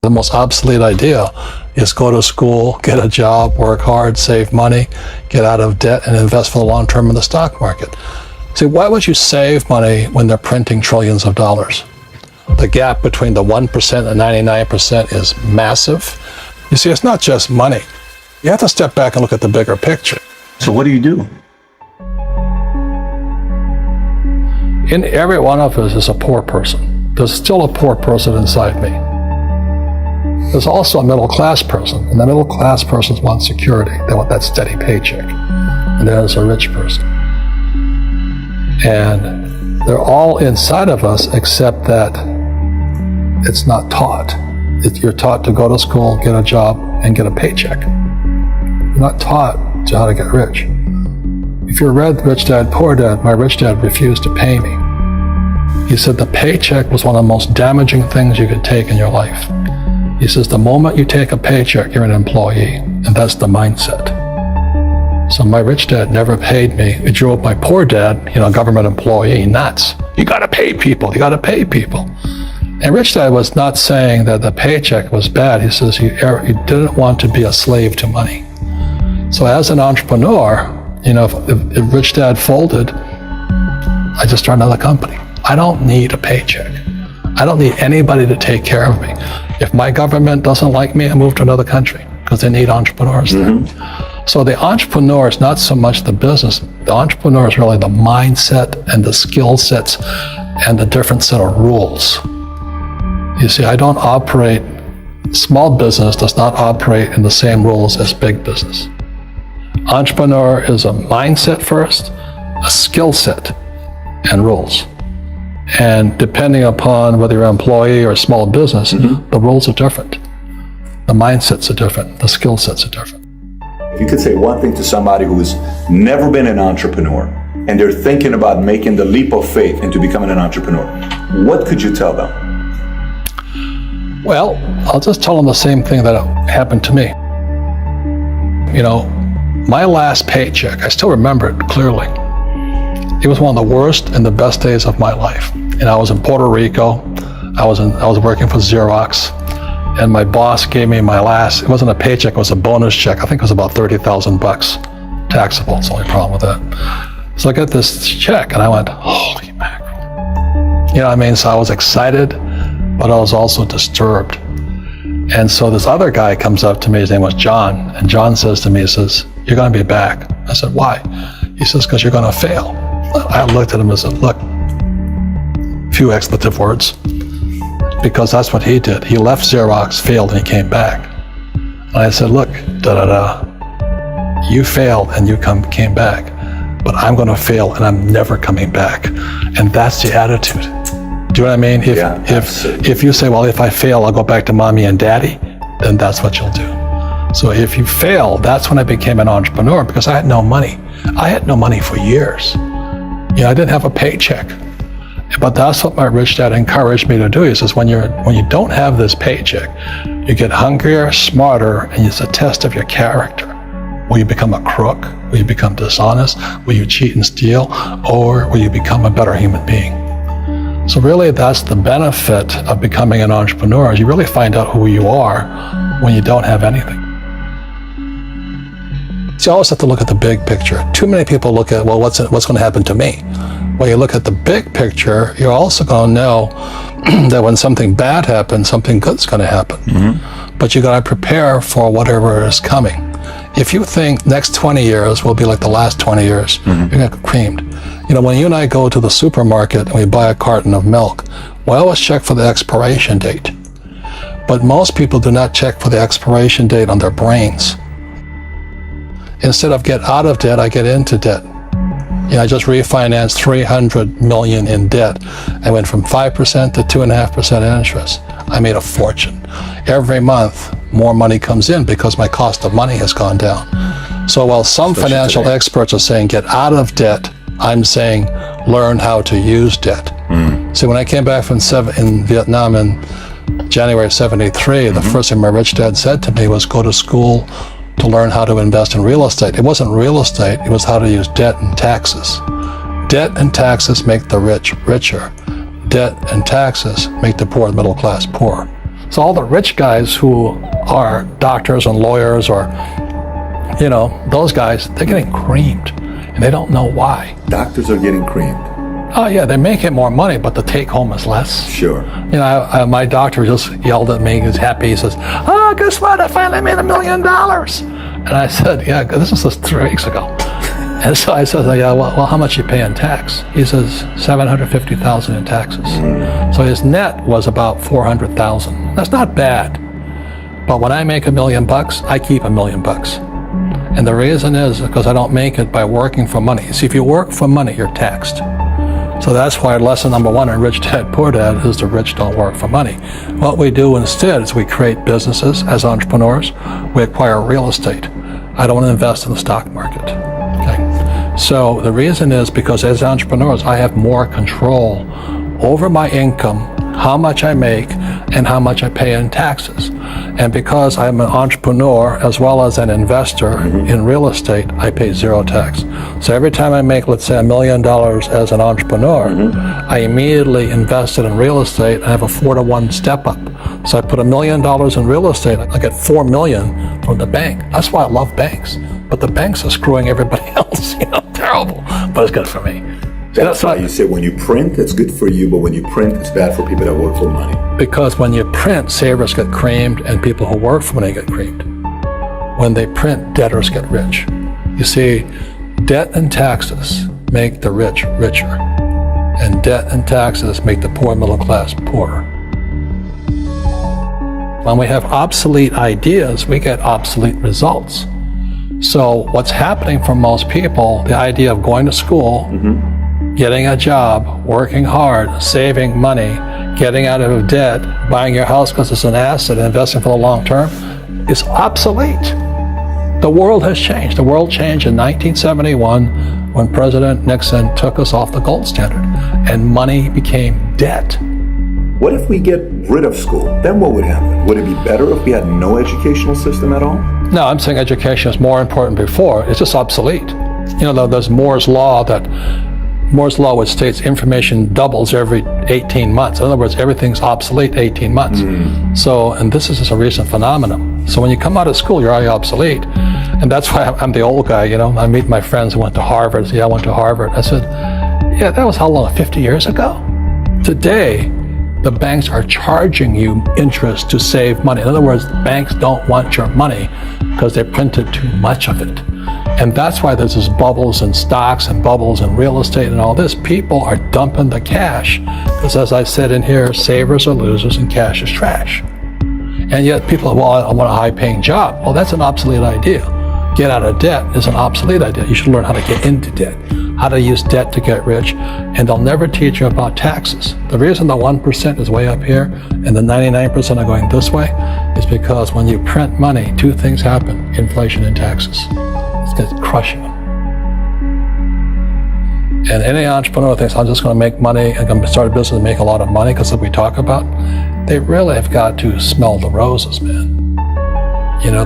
The most obsolete idea is go to school, get a job, work hard, save money, get out of debt, and invest for the long term in the stock market. See, why would you save money when they're printing trillions of dollars? The gap between the 1% and 99% is massive. You see, it's not just money. You have to step back and look at the bigger picture. So what do you do? In every one of us is a poor person. There's still a poor person inside me. There's also a middle class person, and the middle class persons want security. They want that steady paycheck. And there's a rich person. And they're all inside of us, except that it's not taught. You're taught to go to school, get a job, and get a paycheck. You're not taught to how to get rich. If you read Rich Dad, Poor Dad, my rich dad refused to pay me. He said the paycheck was one of the most damaging things you could take in your life. He says the moment you take a paycheck, you're an employee, and that's the mindset. So my rich dad never paid me. It drove my poor dad, government employee, nuts. You gotta pay people, you gotta pay people. And rich dad was not saying that the paycheck was bad. He says he didn't want to be a slave to money. So as an entrepreneur, if rich dad folded, I just started another company. I don't need a paycheck. I don't need anybody to take care of me. If my government doesn't like me, I move to another country because they need entrepreneurs there. So the entrepreneur is not so much the business. The entrepreneur is really the mindset and the skill sets and the different set of rules. You see, small business does not operate in the same rules as big business. Entrepreneur is a mindset first, a skill set, and rules. And depending upon whether you're an employee or a small business, the rules are different. The mindsets are different. The skill sets are different. If you could say one thing to somebody who's never been an entrepreneur and they're thinking about making the leap of faith into becoming an entrepreneur, what could you tell them? Well, I'll just tell them the same thing that happened to me. My last paycheck, I still remember it clearly. It was one of the worst and the best days of my life. And I was in Puerto Rico. I was working for Xerox, and my boss gave me it wasn't a paycheck, it was a bonus check. I think it was about $30,000 taxable. It's the only problem with that. So I got this check and I went, holy mackerel. So I was excited, but I was also disturbed. And so this other guy comes up to me, his name was John, and John says to me, he says, you're gonna be back. I said, why? He says, because you're gonna fail. I looked at him and said, look, few expletive words, because that's what he did. He left Xerox, failed, and he came back. And I said, look, you failed and you came back, but I'm gonna fail and I'm never coming back. And that's the attitude. Do you know what I mean? If you say, well, if I fail, I'll go back to mommy and daddy, then that's what you'll do. So if you fail, that's when I became an entrepreneur, because I had no money. I had no money for years. I didn't have a paycheck. But that's what my rich dad encouraged me to do. He says, when you don't have this paycheck, you get hungrier, smarter, and it's a test of your character. Will you become a crook? Will you become dishonest? Will you cheat and steal? Or will you become a better human being? So really, that's the benefit of becoming an entrepreneur, is you really find out who you are when you don't have anything. So you always have to look at the big picture. Too many people look at, well, what's going to happen to me? When you look at the big picture, you're also going to know that when something bad happens, something good's going to happen. But you got to prepare for whatever is coming. If you think next 20 years will be like the last 20 years, you're going to get creamed. When you and I go to the supermarket and we buy a carton of milk, we always check for the expiration date. But most people do not check for the expiration date on their brains. Instead of get out of debt, I get into debt. I just refinanced $300 million in debt. I went from 5% to 2.5% interest. I made a fortune. Every month, more money comes in because my cost of money has gone down. So while some financial experts are saying get out of debt, I'm saying learn how to use debt. So when I came back from in Vietnam in January of '73, the first thing my rich dad said to me was go to school to learn how to invest in real estate. It wasn't real estate, it was how to use debt and taxes. Debt and taxes make the rich richer. Debt and taxes make the poor, middle class, poor. So all the rich guys who are doctors and lawyers or, those guys, they're getting creamed and they don't know why. Doctors are getting creamed. Oh yeah, they make it more money, but the take home is less. Sure. My doctor just yelled at me. He's happy. He says, "Oh, guess what? I finally made $1 million." And I said, "Yeah, this was just 3 weeks ago." And so I said, "Yeah, well, how much you pay in tax?" He says, $750,000 in taxes. So his net was about $400,000. That's not bad. But when I make $1 million, I keep $1 million. And the reason is because I don't make it by working for money. See, if you work for money, you're taxed. So that's why lesson number 1 in Rich Dad, Poor Dad is the rich don't work for money. What we do instead is we create businesses as entrepreneurs. We acquire real estate. I don't want to invest in the stock market. Okay. So the reason is because as entrepreneurs, I have more control over my income, how much I make, and how much I pay in taxes. And because I'm an entrepreneur as well as an investor in real estate, I pay 0 tax. So every time I make, let's say, $1 million as an entrepreneur, I immediately invested in real estate. I have a 4-to-1 step up. So I put $1 million in real estate, I get $4 million from the bank. That's why I love banks. But the banks are screwing everybody else, terrible. But it's good for me. That's why you say when you print, it's good for you, but when you print, it's bad for people that work for money. Because when you print, savers get creamed and people who work for money get creamed. When they print, debtors get rich. You see, debt and taxes make the rich richer, and debt and taxes make the poor middle class poorer. When we have obsolete ideas, we get obsolete results. So what's happening for most people, the idea of going to school, getting a job, working hard, saving money, getting out of debt, buying your house because it's an asset, investing for the long term, is obsolete. The world has changed. The world changed in 1971 when President Nixon took us off the gold standard and money became debt. What if we get rid of school? Then what would happen? Would it be better if we had no educational system at all? No, I'm saying education is more important before. It's just obsolete. There's Moore's Law which states information doubles every 18 months. In other words, everything's obsolete 18 months. So, and this is just a recent phenomenon. So when you come out of school, you're already obsolete. And that's why I'm the old guy, I meet my friends who went to Harvard. I went to Harvard. I said, yeah, that was how long, 50 years ago? Today, the banks are charging you interest to save money. In other words, banks don't want your money because they printed too much of it. And that's why there's this bubbles in stocks and bubbles in real estate and all this. People are dumping the cash because, as I said in here, savers are losers and cash is trash. And yet people are, well, I want a high-paying job. Well, that's an obsolete idea. Get out of debt is an obsolete idea. You should learn how to get into debt, how to use debt to get rich, and they'll never teach you about taxes. The reason the 1% is way up here and the 99% are going this way is because when you print money, 2 things happen: inflation and taxes. It's crushing them. And any entrepreneur thinks, I'm just going to make money and going to start a business and make a lot of money because of what we talk about. They really have got to smell the roses, man.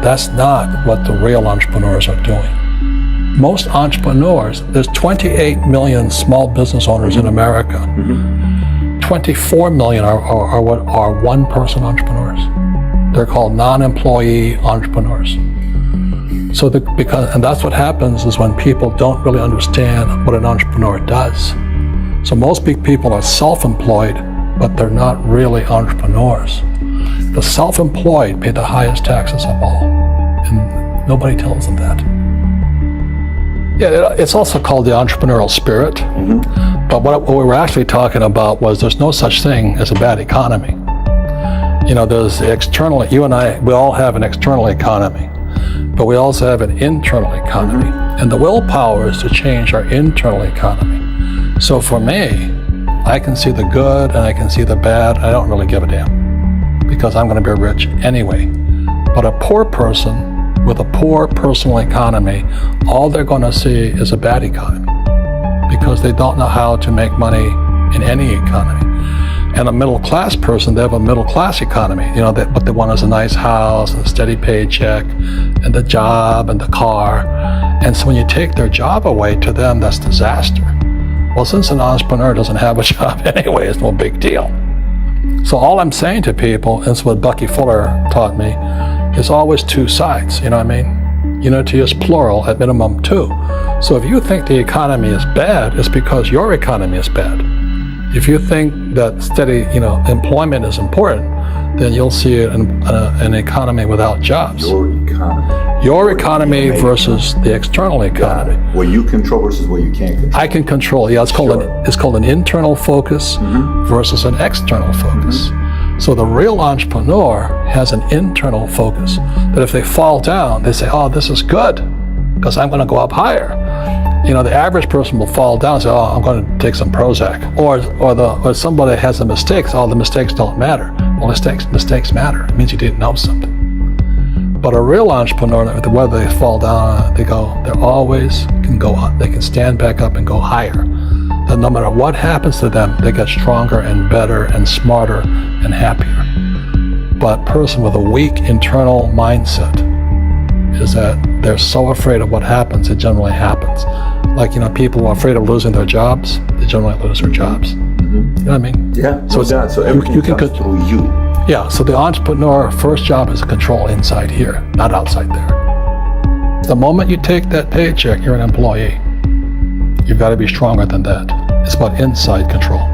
That's not what the real entrepreneurs are doing. Most entrepreneurs, there's 28 million small business owners in America. 24 million are what are one-person entrepreneurs. They're called non-employee entrepreneurs. So and that's what happens is when people don't really understand what an entrepreneur does. So most big people are self-employed, but they're not really entrepreneurs. The self-employed pay the highest taxes of all, and nobody tells them that. Yeah, it's also called the entrepreneurial spirit. But what we were actually talking about was there's no such thing as a bad economy. There's external, you and I, we all have an external economy. But we also have an internal economy. And the willpower is to change our internal economy. So for me, I can see the good and I can see the bad. I don't really give a damn because I'm going to be rich anyway. But a poor person with a poor personal economy, all they're going to see is a bad economy because they don't know how to make money in any economy. And a middle class person, they have a middle class economy. What they want is a nice house and a steady paycheck and the job and the car. And so when you take their job away, to them, that's disaster. Well, since an entrepreneur doesn't have a job anyway, it's no big deal. So all I'm saying to people is what Bucky Fuller taught me, is always two sides, you know what I mean? You know, to use plural, at minimum two. So if you think the economy is bad, it's because your economy is bad. If you think that steady, employment is important, then you'll see an economy without jobs. Your economy versus the external economy. What you control versus what you can't control. I can control. Yeah, it's called an internal focus versus an external focus. So the real entrepreneur has an internal focus. That if they fall down, they say, "Oh, this is good, because I'm going to go up higher." The average person will fall down and say, "Oh, I'm going to take some Prozac," or somebody has a mistake. "Oh, the mistakes don't matter." Well, mistakes matter. It means you didn't know something. But a real entrepreneur, whether they fall down, they always can go up. They can stand back up and go higher. And no matter what happens to them, they get stronger and better and smarter and happier. But a person with a weak internal mindset is that they're so afraid of what happens, it generally happens. Like, people who are afraid of losing their jobs, they generally lose their jobs. You know what I mean? Yeah. So everything comes through you. Yeah. So the entrepreneur first job is to control inside here, not outside there. The moment you take that paycheck, you're an employee. You've got to be stronger than that. It's about inside control.